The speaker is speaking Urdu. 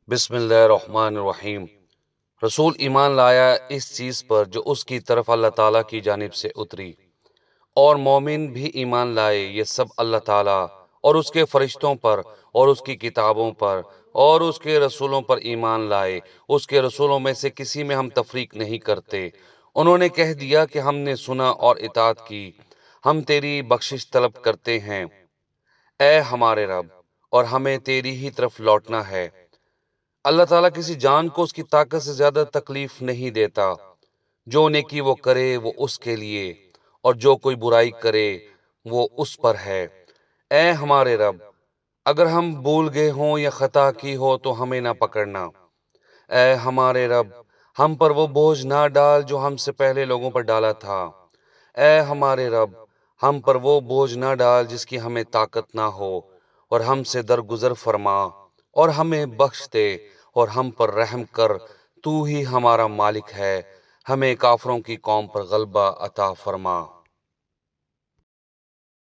بسم اللہ الرحمن الرحیم۔ رسول ایمان لایا اس چیز پر جو اس کی طرف اللہ تعالیٰ کی جانب سے اتری، اور مومن بھی ایمان لائے یہ سب اللہ تعالیٰ اور اس کے فرشتوں پر اور اس کی کتابوں پر اور اس کے رسولوں پر ایمان لائے۔ اس کے رسولوں میں سے کسی میں ہم تفریق نہیں کرتے۔ انہوں نے کہہ دیا کہ ہم نے سنا اور اطاعت کی، ہم تیری بخشش طلب کرتے ہیں اے ہمارے رب، اور ہمیں تیری ہی طرف لوٹنا ہے۔ اللہ تعالیٰ کسی جان کو اس کی طاقت سے زیادہ تکلیف نہیں دیتا۔ جو نیکی وہ کرے وہ اس کے لیے، اور جو کوئی برائی کرے وہ اس پر ہے۔ اے ہمارے رب، اگر ہم بھول گئے ہوں یا خطا کی ہو تو ہمیں نہ پکڑنا۔ اے ہمارے رب، ہم پر وہ بوجھ نہ ڈال جو ہم سے پہلے لوگوں پر ڈالا تھا۔ اے ہمارے رب، ہم پر وہ بوجھ نہ ڈال جس کی ہمیں طاقت نہ ہو، اور ہم سے درگزر فرما اور ہمیں بخش دے اور ہم پر رحم کر۔ تو ہی ہمارا مالک ہے، ہمیں کافروں کی قوم پر غلبہ عطا فرما۔